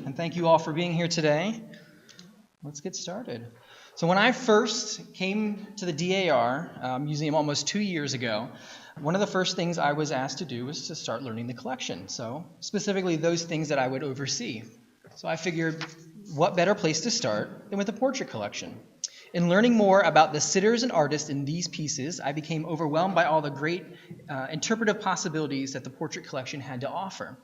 and thank you all for being here today. Let's get started. So when I first came to the DAR Museum almost 2 years ago, one of the first things I was asked to do was to start learning the collection, so specifically those things that I would oversee. So I figured, what better place to start than with the portrait collection? In learning more about the sitters and artists in these pieces, I became overwhelmed by all the great interpretive possibilities that the portrait collection had to offer.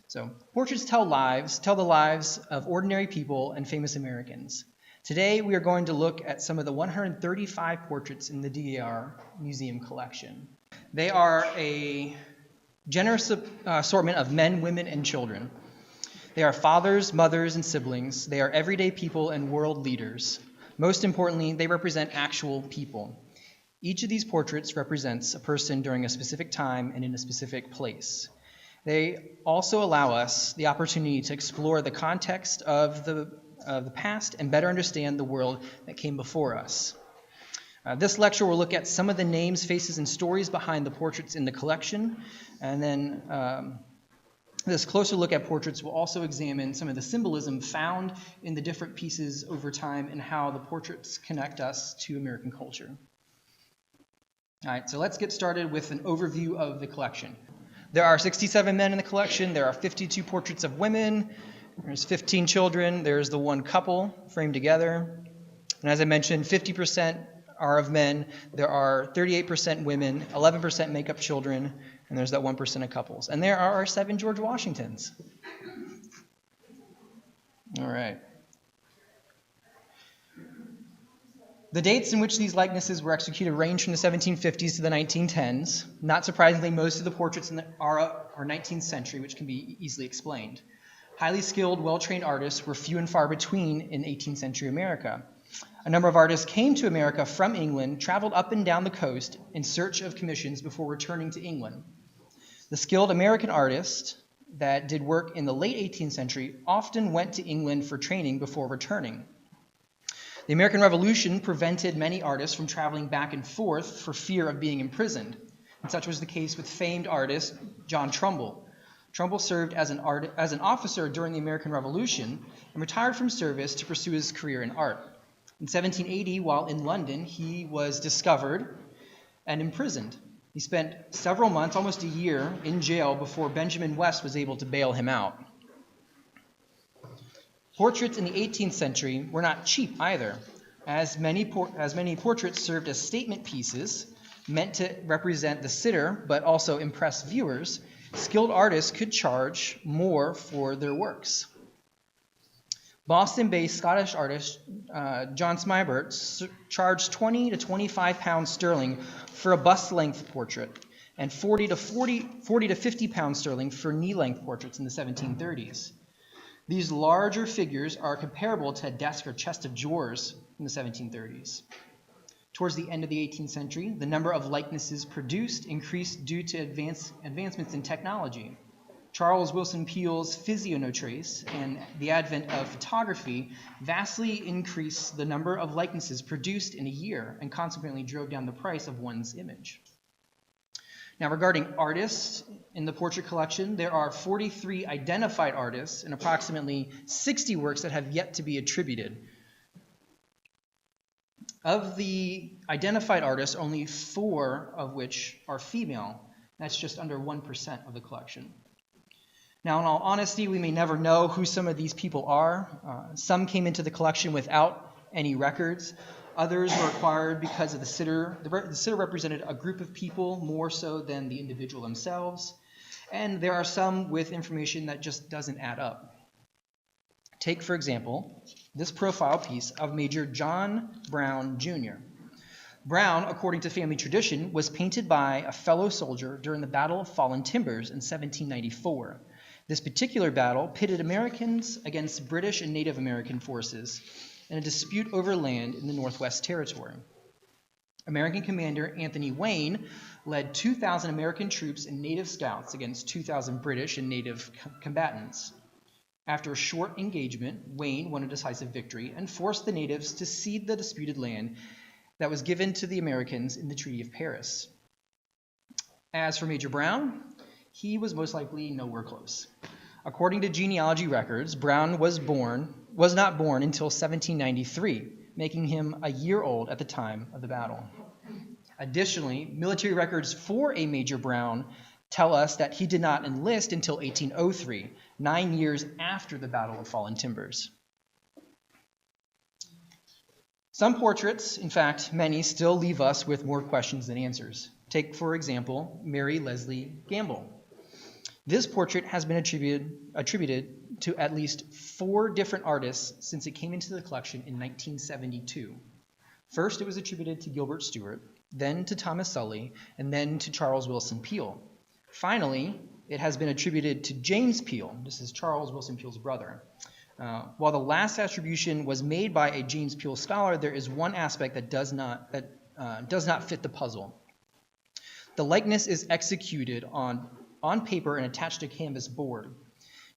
So, portraits tell the lives of ordinary people and famous Americans. Today, we are going to look at some of the 135 portraits in the DAR Museum Collection. They are a generous assortment of men, women, and children. They are fathers, mothers, and siblings. They are everyday people and world leaders. Most importantly, they represent actual people. Each of these portraits represents a person during a specific time and in a specific place. They also allow us the opportunity to explore the context of the past and better understand the world that came before us. This lecture will look at some of the names, faces, and stories behind the portraits in the collection, and then this closer look at portraits will also examine some of the symbolism found in the different pieces over time and how the portraits connect us to American culture. All right, so let's get started with an overview of the collection. There are 67 men in the collection. There are 52 portraits of women. There's 15 children. There's the one couple framed together. And as I mentioned, 50% are of men. There are 38% women, 11% make up children, and there's that 1% of couples. And there are 7 George Washingtons. All right. The dates in which these likenesses were executed range from the 1750s to the 1910s. Not surprisingly, most of the portraits are 19th century, which can be easily explained. Highly skilled, well-trained artists were few and far between in 18th century America. A number of artists came to America from England, traveled up and down the coast in search of commissions before returning to England. The skilled American artists that did work in the late 18th century often went to England for training before returning. The American Revolution prevented many artists from traveling back and forth for fear of being imprisoned, and such was the case with famed artist John Trumbull. Trumbull served as an officer during the American Revolution and retired from service to pursue his career in art. In 1780, while in London, he was discovered and imprisoned. He spent several months, almost a year, in jail before Benjamin West was able to bail him out. Portraits in the 18th century were not cheap either, as many portraits served as statement pieces meant to represent the sitter but also impress viewers. Skilled artists could charge more for their works. Boston-based Scottish artist John Smibert charged 20 to 25 pounds sterling for a bust-length portrait and 40 to 50 pounds sterling for knee-length portraits in the 1730s. These larger figures are comparable to a desk or chest of drawers in the 1730s. Towards the end of the 18th century, the number of likenesses produced increased due to advancements in technology. Charles Willson Peale's physionotrace and the advent of photography vastly increased the number of likenesses produced in a year and consequently drove down the price of one's image. Now, regarding artists in the portrait collection, there are 43 identified artists and approximately 60 works that have yet to be attributed. Of the identified artists, only 4 of which are female. That's just under 1% of the collection. Now, in all honesty, we may never know who some of these people are. Some came into the collection without any records. Others were acquired because of the sitter. The sitter represented a group of people more so than the individual themselves. And there are some with information that just doesn't add up. Take, for example, this profile piece of Major John Brown, Jr. Brown, according to family tradition, was painted by a fellow soldier during the Battle of Fallen Timbers in 1794. This particular battle pitted Americans against British and Native American forces in a dispute over land in the Northwest Territory. American commander Anthony Wayne led 2,000 American troops and Native scouts against 2,000 British and Native combatants. After a short engagement, Wayne won a decisive victory and forced the natives to cede the disputed land that was given to the Americans in the Treaty of Paris. As for Major Brown, he was most likely nowhere close. According to genealogy records, Brown was not born until 1793, making him a year old at the time of the battle. Additionally, military records for a Major Brown tell us that he did not enlist until 1803, 9 years after the Battle of Fallen Timbers. Some portraits, in fact, many, still leave us with more questions than answers. Take, for example, Mary Leslie Gamble. This portrait has been attributed to at least 4 different artists since it came into the collection in 1972. First, it was attributed to Gilbert Stuart, then to Thomas Sully, and then to Charles Willson Peale. Finally, it has been attributed to James Peale. This is Charles Willson Peale's brother. While the last attribution was made by a James Peale scholar, there is one aspect that does not fit the puzzle. The likeness is executed on paper and attached to canvas board.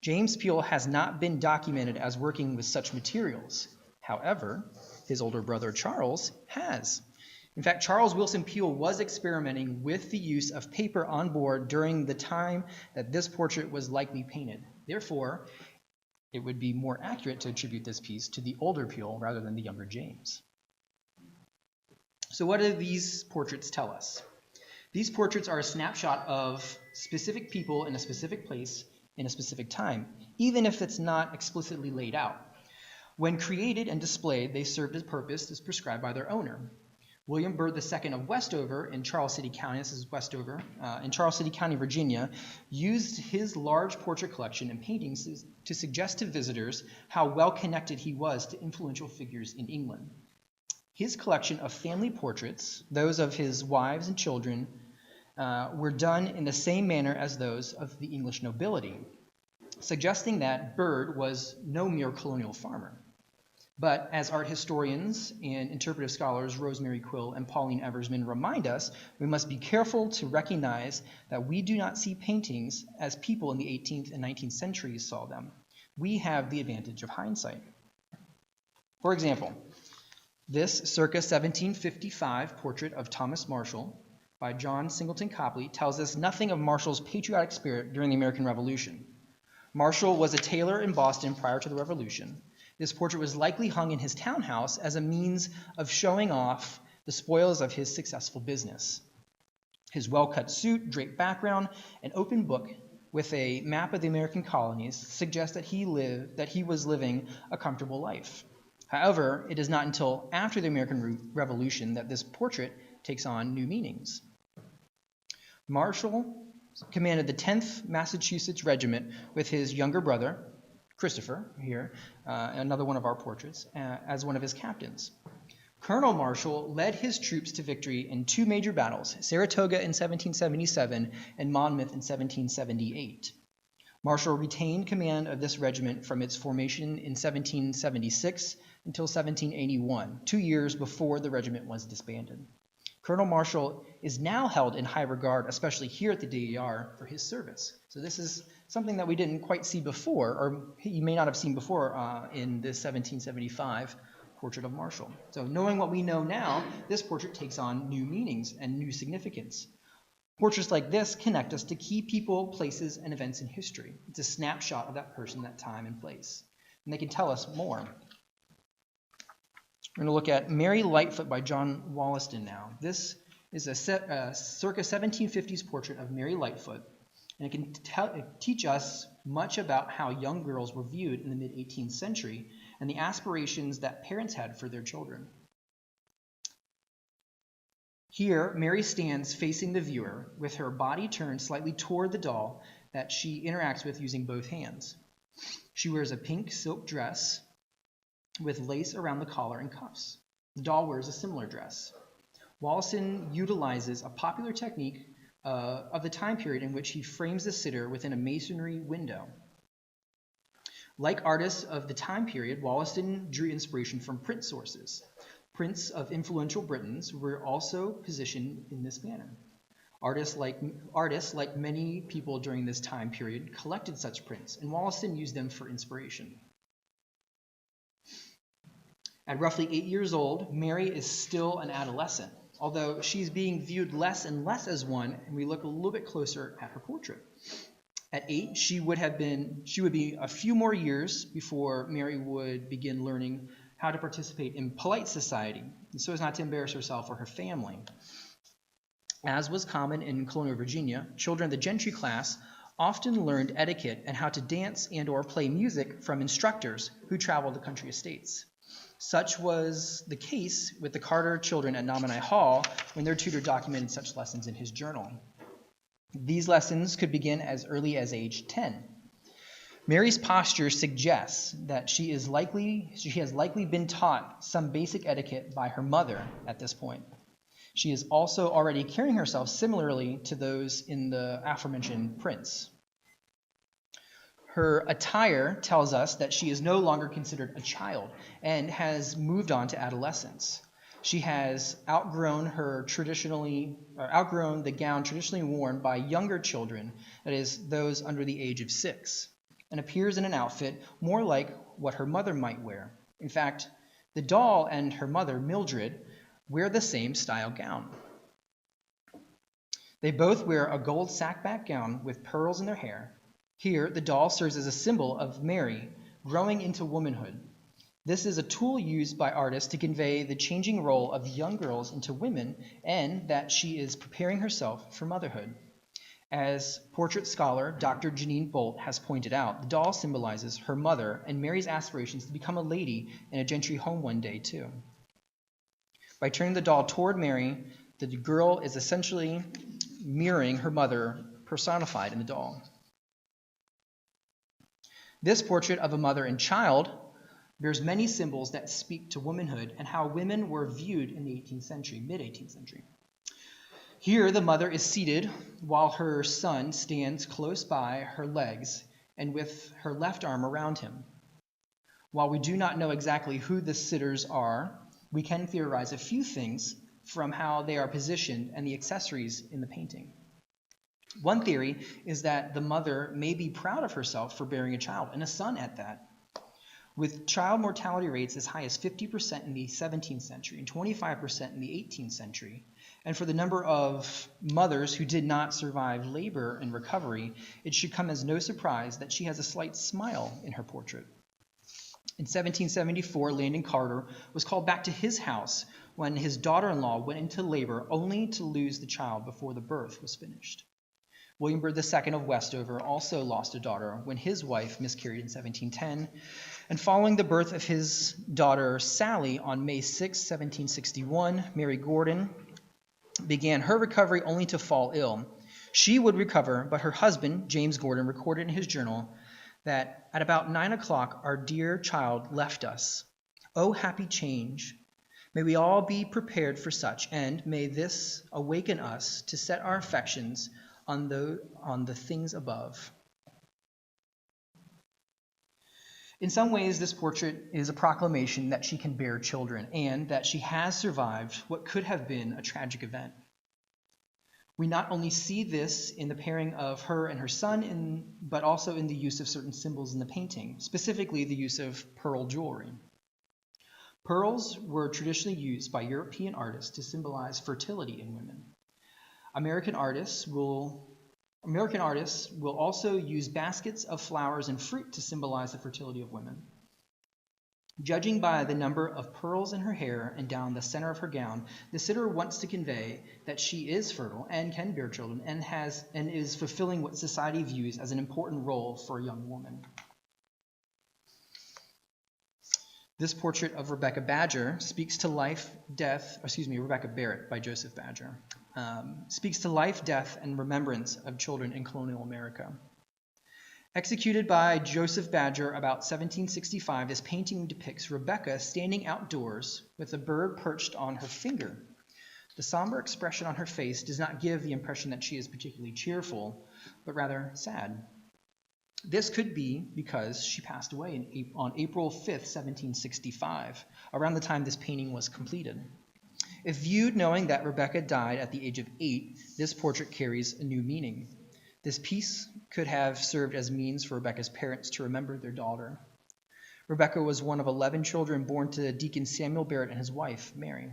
James Peale has not been documented as working with such materials. However, his older brother Charles has. In fact, Charles Willson Peale was experimenting with the use of paper on board during the time that this portrait was likely painted. Therefore, it would be more accurate to attribute this piece to the older Peale rather than the younger James. So what do these portraits tell us? These portraits are a snapshot of specific people in a specific place in a specific time, even if it's not explicitly laid out. When created and displayed, they served a purpose as prescribed by their owner. William Byrd II of Westover in Charles City County, this is Westover, in Charles City County, Virginia, used his large portrait collection and paintings to suggest to visitors how well connected he was to influential figures in England. His collection of family portraits, those of his wives and children, were done in the same manner as those of the English nobility, suggesting that Byrd was no mere colonial farmer. But as art historians and interpretive scholars Rosemary Quill and Pauline Eversman remind us, we must be careful to recognize that we do not see paintings as people in the 18th and 19th centuries saw them. We have the advantage of hindsight. For example, this circa 1755 portrait of Thomas Marshall by John Singleton Copley tells us nothing of Marshall's patriotic spirit during the American Revolution. Marshall was a tailor in Boston prior to the Revolution. This portrait was likely hung in his townhouse as a means of showing off the spoils of his successful business. His well-cut suit, draped background, and open book with a map of the American colonies suggest that he was living a comfortable life. However, it is not until after the American Revolution that this portrait takes on new meanings. Marshall commanded the 10th Massachusetts Regiment with his younger brother, Christopher, here, another one of our portraits, as one of his captains. Colonel Marshall led his troops to victory in 2 major battles, Saratoga in 1777 and Monmouth in 1778. Marshall retained command of this regiment from its formation in 1776 until 1781, 2 years before the regiment was disbanded. Colonel Marshall is now held in high regard, especially here at the DAR, for his service. So this is something that we didn't quite see before, or you may not have seen before in this 1775 portrait of Marshall. So knowing what we know now, this portrait takes on new meanings and new significance. Portraits like this connect us to key people, places, and events in history. It's a snapshot of that person, that time and place. And they can tell us more. We're going to look at Mary Lightfoot by John Wollaston now. This is a circa 1750s portrait of Mary Lightfoot, and it can teach us much about how young girls were viewed in the mid-18th century and the aspirations that parents had for their children. Here, Mary stands facing the viewer with her body turned slightly toward the doll that she interacts with using both hands. She wears a pink silk dress with lace around the collar and cuffs. The doll wears a similar dress. Wollaston utilizes a popular technique of the time period in which he frames the sitter within a masonry window. Like artists of the time period, Wollaston drew inspiration from print sources. Prints of influential Britons were also positioned in this manner. Artists, like many people during this time period, collected such prints, and Wollaston used them for inspiration. At roughly 8 years old, Mary is still an adolescent, although she's being viewed less and less as one, and we look a little bit closer at her portrait. At 8, she would be a few more years before Mary would begin learning how to participate in polite society, so as not to embarrass herself or her family. As was common in colonial Virginia, children of the gentry class often learned etiquette and how to dance and or play music from instructors who traveled the country estates. Such was the case with the Carter children at Nominee Hall when their tutor documented such lessons in his journal. These lessons could begin as early as age 10. Mary's posture suggests that she has likely been taught some basic etiquette by her mother at this point. She is also already carrying herself similarly to those in the aforementioned prints. Her attire tells us that she is no longer considered a child and has moved on to adolescence. She has outgrown the gown traditionally worn by younger children, that is, those under the age of 6, and appears in an outfit more like what her mother might wear. In fact, the doll and her mother, Mildred, wear the same style gown. They both wear a gold sackback gown with pearls in their hair. Here, the doll serves as a symbol of Mary growing into womanhood. This is a tool used by artists to convey the changing role of young girls into women and that she is preparing herself for motherhood. As portrait scholar Dr. Janine Bolt has pointed out, the doll symbolizes her mother and Mary's aspirations to become a lady in a gentry home one day too. By turning the doll toward Mary, the girl is essentially mirroring her mother personified in the doll. This portrait of a mother and child bears many symbols that speak to womanhood and how women were viewed in the 18th century, mid-18th century. Here, the mother is seated while her son stands close by her legs and with her left arm around him. While we do not know exactly who the sitters are, we can theorize a few things from how they are positioned and the accessories in the painting. One theory is that the mother may be proud of herself for bearing a child, and a son at that. With child mortality rates as high as 50% in the 17th century and 25% in the 18th century, and for the number of mothers who did not survive labor and recovery, it should come as no surprise that she has a slight smile in her portrait. In 1774, Landon Carter was called back to his house when his daughter-in-law went into labor only to lose the child before the birth was finished. William Byrd II of Westover also lost a daughter when his wife miscarried in 1710, and following the birth of his daughter Sally on May 6, 1761, Mary Gordon began her recovery only to fall ill. She would recover, but her husband, James Gordon, recorded in his journal that at about 9 o'clock our dear child left us. Oh, happy change! May we all be prepared for such, and may this awaken us to set our affections on the things above. In some ways, this portrait is a proclamation that she can bear children and that she has survived what could have been a tragic event. We not only see this in the pairing of her and her son, but also in the use of certain symbols in the painting, specifically the use of pearl jewelry. Pearls were traditionally used by European artists to symbolize fertility in women. American artists will also use baskets of flowers and fruit to symbolize the fertility of women. Judging by the number of pearls in her hair and down the center of her gown, the sitter wants to convey that she is fertile and can bear children and is fulfilling what society views as an important role for a young woman. This portrait of Rebecca Barrett by Joseph Badger, speaks to life, death, and remembrance of children in colonial America. Executed by Joseph Badger about 1765, this painting depicts Rebecca standing outdoors with a bird perched on her finger. The somber expression on her face does not give the impression that she is particularly cheerful, but rather sad. This could be because she passed away on April 5th, 1765, around the time this painting was completed. If viewed knowing that Rebecca died at the age of 8, this portrait carries a new meaning. This piece could have served as means for Rebecca's parents to remember their daughter. Rebecca was one of 11 children born to Deacon Samuel Barrett and his wife, Mary.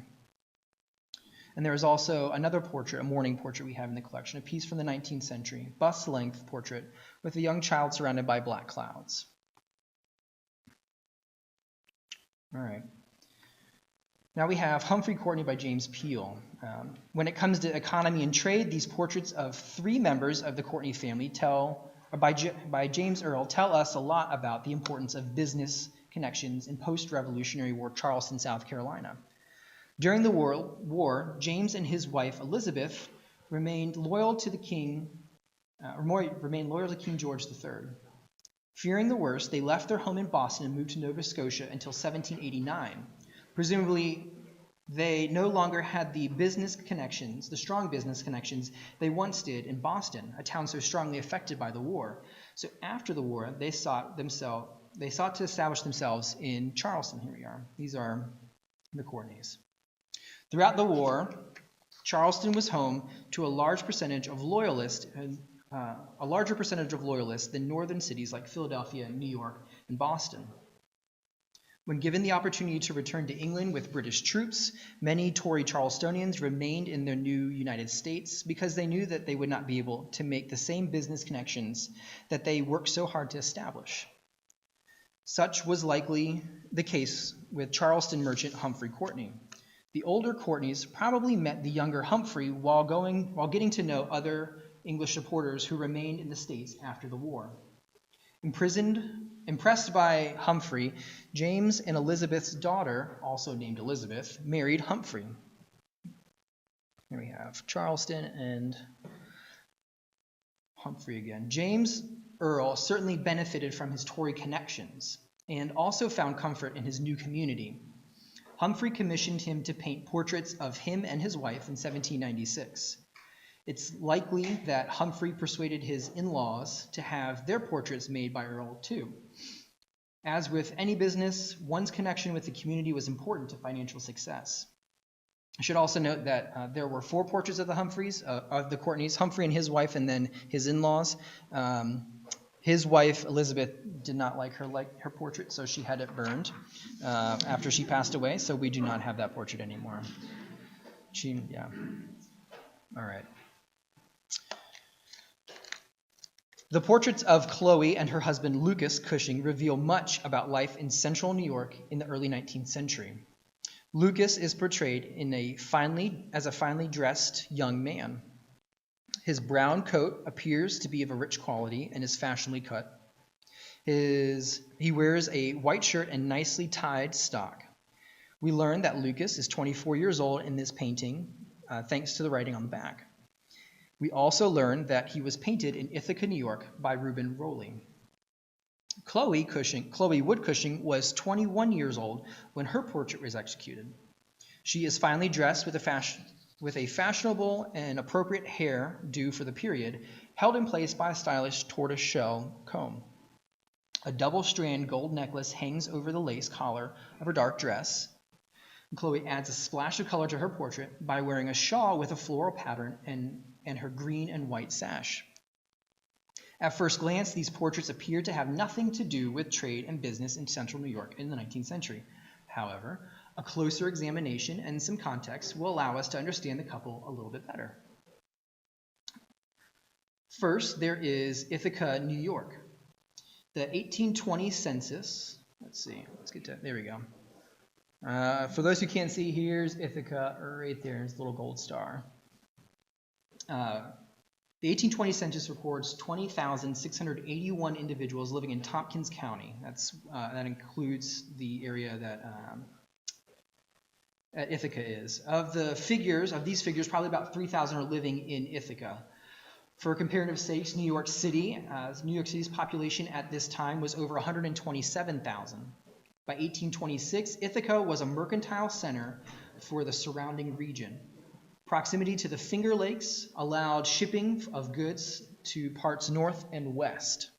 And there is also another portrait, a mourning portrait we have in the collection, a piece from the 19th century, bust-length portrait with a young child surrounded by black clouds. All right. Now we have Humphrey Courtney by James Peale. When it comes to economy and trade, these portraits of 3 members of the Courtney family by James Earl tell us a lot about the importance of business connections in post-Revolutionary War Charleston, South Carolina. During the war, James and his wife Elizabeth remained loyal to King George III. Fearing the worst, they left their home in Boston and moved to Nova Scotia until 1789. Presumably, they no longer had the strong business connections they once did in Boston, a town so strongly affected by the war. So after the war, they sought to establish themselves in Charleston. Here we are. These are the Courtneys. Throughout the war, Charleston was home to a larger percentage of loyalists than northern cities like Philadelphia, New York, and Boston. When given the opportunity to return to England with British troops, many Tory Charlestonians remained in their new United States because they knew that they would not be able to make the same business connections that they worked so hard to establish. Such was likely the case with Charleston merchant Humphrey Courtney. The older Courtneys probably met the younger Humphrey while getting to know other English supporters who remained in the States after the war. Impressed by Humphrey, James and Elizabeth's daughter, also named Elizabeth, married Humphrey. Here we have Charleston and Humphrey again. James Earl certainly benefited from his Tory connections and also found comfort in his new community. Humphrey commissioned him to paint portraits of him and his wife in 1796. It's likely that Humphrey persuaded his in-laws to have their portraits made by Earl too. As with any business, one's connection with the community was important to financial success. I should also note that there were 4 portraits of the Courtneys, Humphrey and his wife, and then his in-laws. His wife, Elizabeth, did not like her portrait, so she had it burned after she passed away, so we do not have that portrait anymore. All right. The portraits of Chloe and her husband Lucas Cushing reveal much about life in central New York in the early 19th century. Lucas is portrayed as a finely dressed young man. His brown coat appears to be of a rich quality and is fashionably cut. He wears a white shirt and nicely tied stock. We learn that Lucas is 24 years old in this painting, thanks to the writing on the back. We also learn that he was painted in Ithaca, New York by Reuben Rowley. Chloe Wood Cushing was 21 years old when her portrait was executed. She is finely dressed with a fashionable and appropriate hair due for the period, held in place by a stylish tortoise-shell comb. A double-strand gold necklace hangs over the lace collar of her dark dress. Chloe adds a splash of color to her portrait by wearing a shawl with a floral pattern and her green and white sash. At first glance, these portraits appear to have nothing to do with trade and business in central New York in the 19th century. However, a closer examination and some context will allow us to understand the couple a little bit better. First, there is Ithaca, New York. The 1820 census, there we go. For those who can't see, here's Ithaca right there, it's a little gold star. The 1820 census records 20,681 individuals living in Tompkins County. That includes the area that Ithaca is. Of these figures, probably about 3,000 are living in Ithaca. For comparative sakes, New York City's population at this time was over 127,000. By 1826, Ithaca was a mercantile center for the surrounding region. Proximity to the Finger Lakes allowed shipping of goods to parts north and west.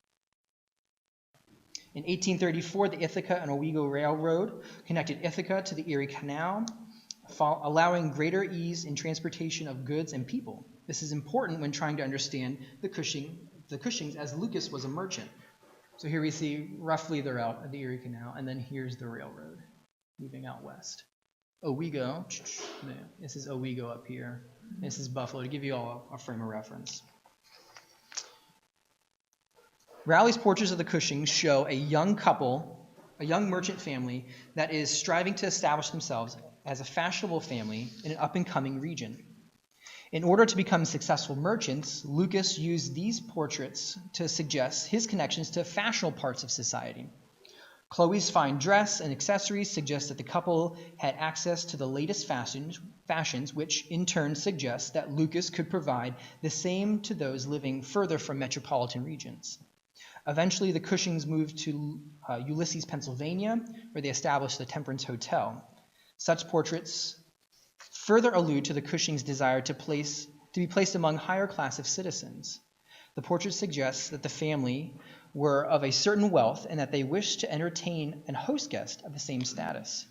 In 1834, the Ithaca and Owego Railroad connected Ithaca to the Erie Canal, allowing greater ease in transportation of goods and people. This is important when trying to understand the Cushings, as Lucas was a merchant. So here we see roughly the route of the Erie Canal, and then here's the railroad moving out west. Owego. This is Owego up here. This is Buffalo, to give you all a frame of reference. Rowley's portraits of the Cushings show a young couple, a young merchant family that is striving to establish themselves as a fashionable family in an up-and-coming region. In order to become successful merchants, Lucas used these portraits to suggest his connections to fashionable parts of society. Chloe's fine dress and accessories suggest that the couple had access to the latest fashions, which in turn suggests that Lucas could provide the same to those living further from metropolitan regions. Eventually, the Cushings moved to Ulysses, Pennsylvania, where they established the Temperance Hotel. Such portraits further allude to the Cushings' desire to be placed among higher class of citizens. The portrait suggests that the family were of a certain wealth and that they wished to entertain and host guests of the same status.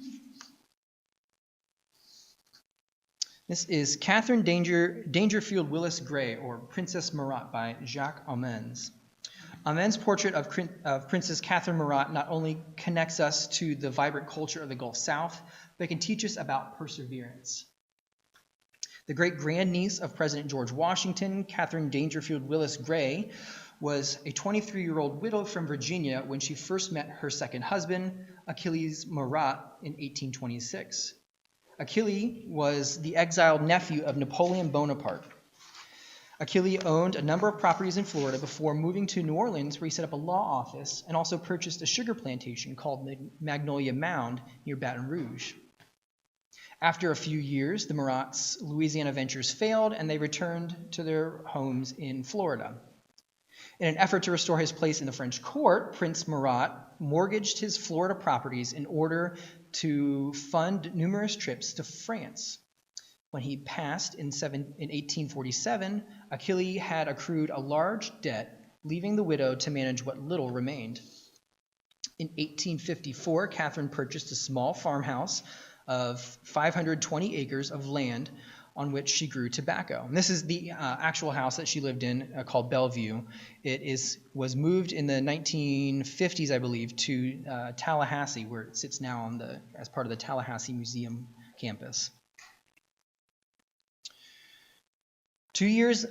This is Catherine Dangerfield Willis Gray, or Princess Murat, by Jacques Amens. Amens' portrait of Princess Catherine Murat not only connects us to the vibrant culture of the Gulf South, but can teach us about perseverance. The great-grandniece of President George Washington, Catherine Dangerfield Willis Gray, was a 23-year-old widow from Virginia when she first met her second husband, Achilles Murat, in 1826. Achilles was the exiled nephew of Napoleon Bonaparte. Achilles owned a number of properties in Florida before moving to New Orleans, where he set up a law office and also purchased a sugar plantation called Magnolia Mound near Baton Rouge. After a few years, the Murats' Louisiana ventures failed, and they returned to their homes in Florida. In an effort to restore his place in the French court, Prince Murat mortgaged his Florida properties in order to fund numerous trips to France. When he passed in 1847, Achilles had accrued a large debt, leaving the widow to manage what little remained. In 1854, Catherine purchased a small farmhouse of 520 acres of land on which she grew tobacco. And this is the actual house that she lived in, called Bellevue. It was moved in the 1950s, I believe, to Tallahassee, where it sits now as part of the Tallahassee Museum campus. 2 years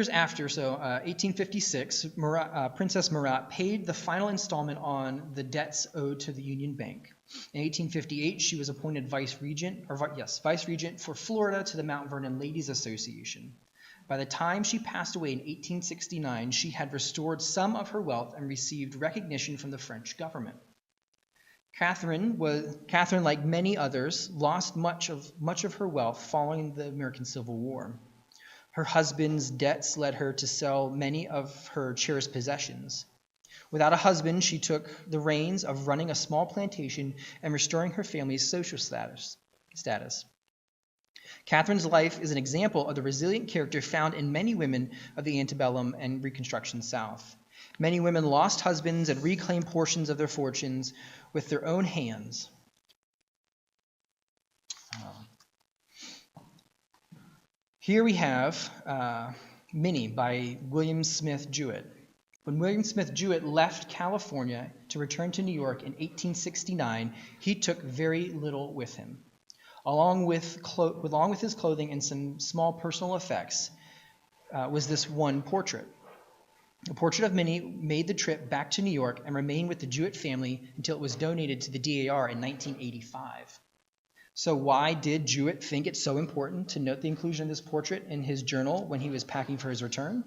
after, so 1856, Princess Murat paid the final installment on the debts owed to the Union Bank. In 1858, she was appointed vice regent for Florida to the Mount Vernon Ladies Association. By the time she passed away in 1869, she had restored some of her wealth and received recognition from the French government. Catherine, like many others, lost much of her wealth following the American Civil War. Her husband's debts led her to sell many of her cherished possessions. Without a husband, she took the reins of running a small plantation and restoring her family's social status. Catherine's life is an example of the resilient character found in many women of the antebellum and Reconstruction South. Many women lost husbands and reclaimed portions of their fortunes with their own hands. Here we have Minnie by William Smith Jewett. When William Smith Jewett left California to return to New York in 1869, he took very little with him. Along with his clothing and some small personal effects was this one portrait. A portrait of Minnie made the trip back to New York and remained with the Jewett family until it was donated to the DAR in 1985. So why did Jewett think it so important to note the inclusion of this portrait in his journal when he was packing for his return?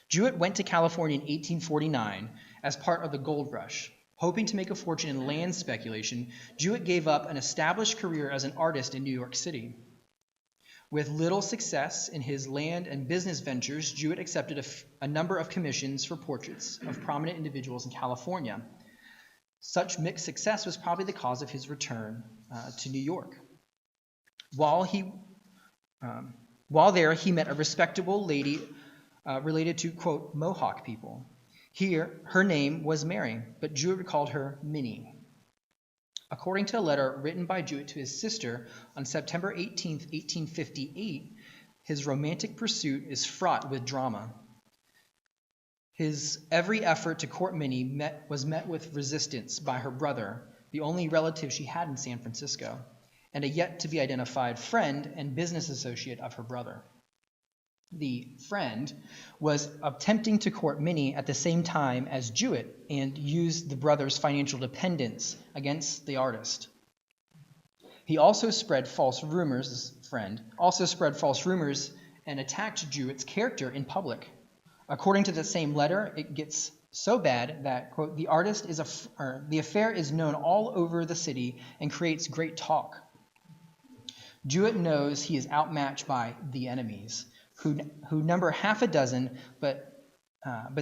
Jewett went to California in 1849 as part of the gold rush. Hoping to make a fortune in land speculation, Jewett gave up an established career as an artist in New York City. With little success in his land and business ventures, Jewett accepted a number of commissions for portraits of prominent individuals in California. Such mixed success was probably the cause of his return to New York. While there, he met a respectable lady related to, quote, Mohawk people. Here, her name was Mary, but Jewett called her Minnie. According to a letter written by Jewett to his sister on September 18, 1858, his romantic pursuit is fraught with drama. His every effort to court Minnie was met with resistance by her brother, the only relative she had in San Francisco, and a yet-to-be-identified friend and business associate of her brother. The friend was attempting to court Minnie at the same time as Jewett and used the brother's financial dependence against the artist. He also spread false rumors, this friend, also spread false rumors and attacked Jewett's character in public. According to the same letter, it gets so bad that, quote, the affair is known all over the city and creates great talk. Jewett knows he is outmatched by the enemies, who number half a dozen, but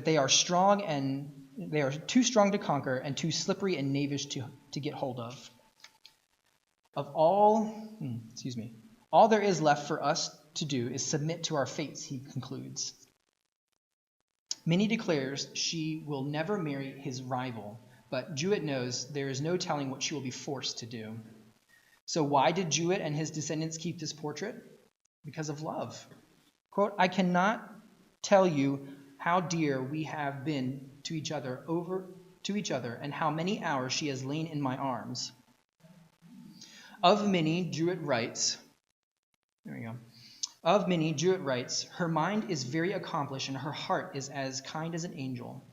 they are strong and they are too strong to conquer and too slippery and knavish to get hold of. All there is left for us to do is submit to our fates, he concludes. Minnie declares she will never marry his rival, but Jewett knows there is no telling what she will be forced to do. So why did Jewett and his descendants keep this portrait? Because of love. Quote, I cannot tell you how dear we have been to each other and how many hours she has lain in my arms. Of Minnie, Jewett writes, her mind is very accomplished and her heart is as kind as an angel.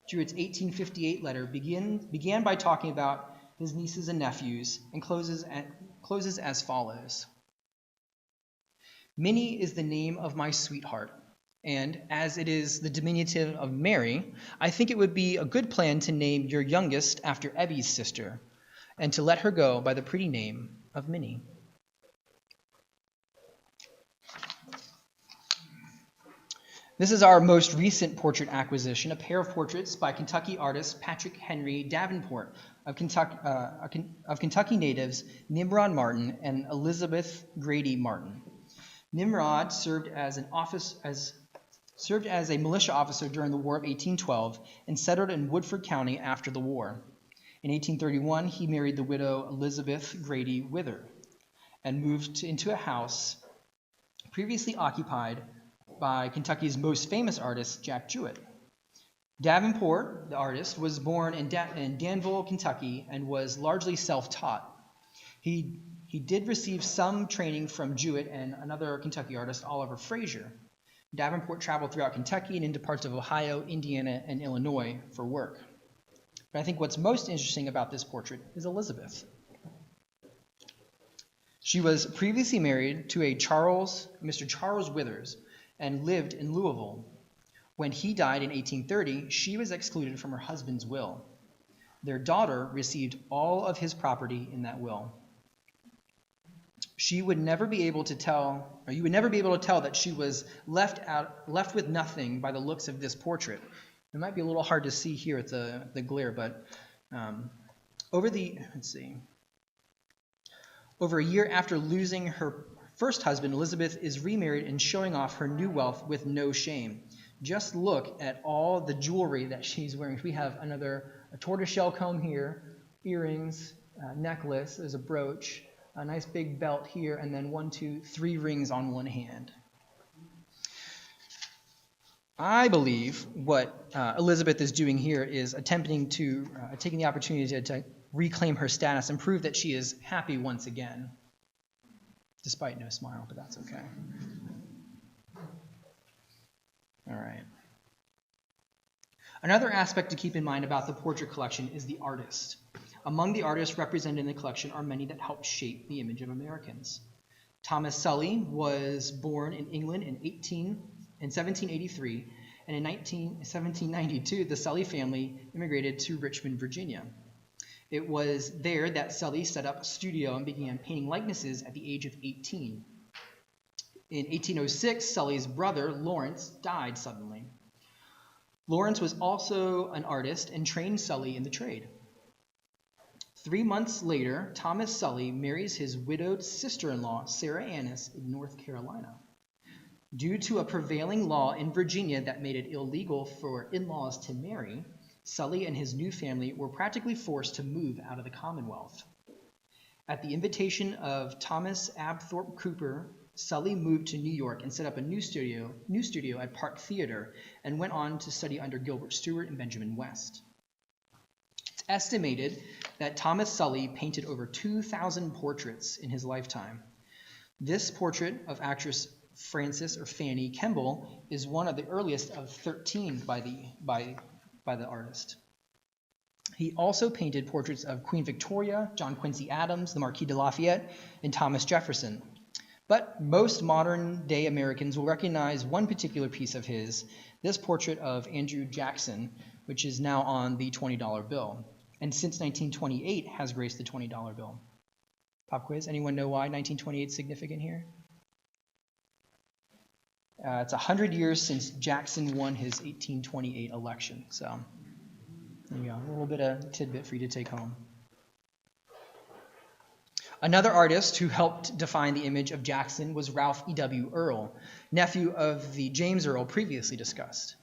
Jewett's 1858 letter began by talking about his nieces and nephews and closes as follows. Minnie is the name of my sweetheart, and as it is the diminutive of Mary, I think it would be a good plan to name your youngest after Ebby's sister, and to let her go by the pretty name of Minnie. This is our most recent portrait acquisition, a pair of portraits by Kentucky artist Patrick Henry Davenport of Kentucky natives Nimrod Martin and Elizabeth Grady Martin. Nimrod served as a militia officer during the War of 1812 and settled in Woodford County after the war. In 1831, he married the widow Elizabeth Grady Wither and moved into a house previously occupied by Kentucky's most famous artist, Jack Jewett. Davenport, the artist, was born in Danville, Kentucky, and was largely self-taught. He did receive some training from Jewett and another Kentucky artist, Oliver Frazier. Davenport traveled throughout Kentucky and into parts of Ohio, Indiana, and Illinois for work. But I think what's most interesting about this portrait is Elizabeth. She was previously married to Mr. Charles Withers, and lived in Louisville. When he died in 1830, she was excluded from her husband's will. Their daughter received all of his property in that will. You would never be able to tell that she was left with nothing by the looks of this portrait. It might be a little hard to see here at the glare, but over a year after losing her first husband, Elizabeth is remarried and showing off her new wealth with no shame. Just look at all the jewelry that she's wearing. We have a tortoiseshell comb here, earrings, necklace, there's a brooch, a nice big belt here, and then 1, 2, 3 rings on one hand. I believe what Elizabeth is doing here is attempting to taking the opportunity to reclaim her status and prove that she is happy once again. Despite no smile, but that's okay. All right. Another aspect to keep in mind about the portrait collection is the artist. Among the artists represented in the collection are many that helped shape the image of Americans. Thomas Sully was born in England in 1783, and in 1792, the Sully family immigrated to Richmond, Virginia. It was there that Sully set up a studio and began painting likenesses at the age of 18. In 1806, Sully's brother, Lawrence, died suddenly. Lawrence was also an artist and trained Sully in the trade. 3 months later, Thomas Sully marries his widowed sister-in-law, Sarah Annis, in North Carolina. Due to a prevailing law in Virginia that made it illegal for in-laws to marry, Sully and his new family were practically forced to move out of the Commonwealth. At the invitation of Thomas Abthorpe Cooper, Sully moved to New York and set up a new studio at Park Theater and went on to study under Gilbert Stuart and Benjamin West. It's estimated that Thomas Sully painted over 2,000 portraits in his lifetime. This portrait of actress Frances or Fanny Kemble is one of the earliest of 13 by the artist. He also painted portraits of Queen Victoria, John Quincy Adams, the Marquis de Lafayette, and Thomas Jefferson. But most modern-day Americans will recognize one particular piece of his, this portrait of Andrew Jackson, which is now on the $20 bill, and since 1928 has graced the $20 bill. Pop quiz, anyone know why 1928 is significant here? It's 100 years since Jackson won his 1828 election, so there you go, a little bit of tidbit for you to take home. Another artist who helped define the image of Jackson was Ralph E.W. Earl, nephew of the James Earl previously discussed.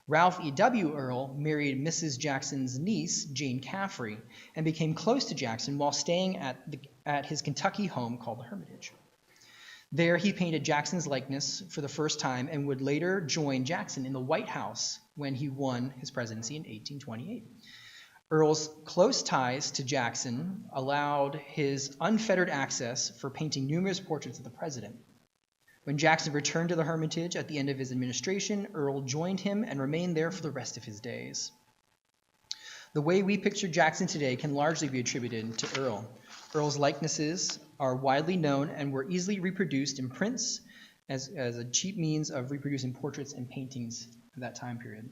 Ralph E.W. Earl married Mrs. Jackson's niece, Jane Caffrey, and became close to Jackson while staying at his Kentucky home called the Hermitage. There he painted Jackson's likeness for the first time and would later join Jackson in the White House when he won his presidency in 1828. Earl's close ties to Jackson allowed his unfettered access for painting numerous portraits of the president. When Jackson returned to the Hermitage at the end of his administration, Earl joined him and remained there for the rest of his days. The way we picture Jackson today can largely be attributed to Earl. Earl's likenesses are widely known and were easily reproduced in prints as a cheap means of reproducing portraits and paintings of that time period.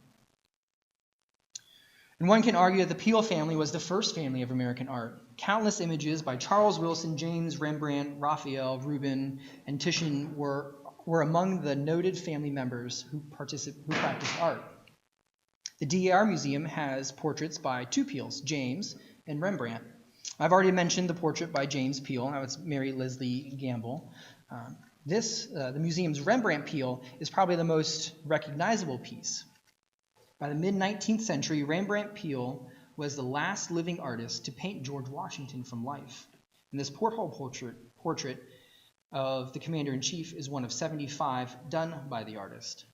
And one can argue that the Peale family was the first family of American art. Countless images by Charles Wilson, James, Rembrandt, Raphael, Rubens, and Titian were among the noted family members who practiced art. The DAR Museum has portraits by two Peales, James and Rembrandt. I've already mentioned the portrait by James Peale. Now it's Mary Leslie Gamble. The museum's Rembrandt Peale is probably the most recognizable piece. By the mid-19th century, Rembrandt Peale was the last living artist to paint George Washington from life. And this porthole portrait of the commander-in-chief is one of 75 done by the artist.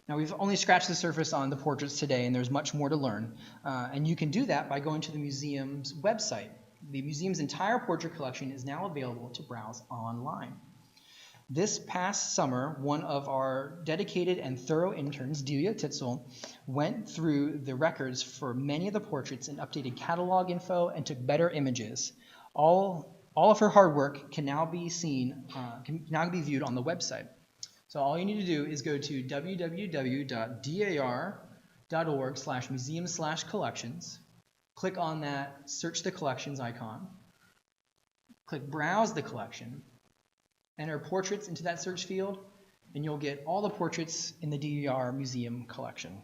Now, we've only scratched the surface on the portraits today, and there's much more to learn. And you can do that by going to the museum's website. The museum's entire portrait collection is now available to browse online. This past summer, one of our dedicated and thorough interns, Delia Titzel, went through the records for many of the portraits and updated catalog info and took better images. All of her hard work can now be viewed on the website. So all you need to do is go to www.dar.org/museum/collections, click on that Search the Collections icon, click Browse the Collection, enter portraits into that search field, and you'll get all the portraits in the DAR Museum Collection.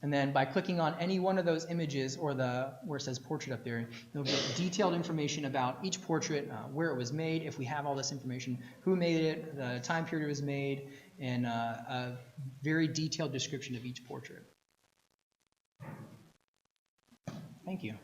And then by clicking on any one of those images or where it says portrait up there, you'll get detailed information about each portrait, where it was made, if we have all this information, who made it, the time period it was made, and a very detailed description of each portrait. Thank you.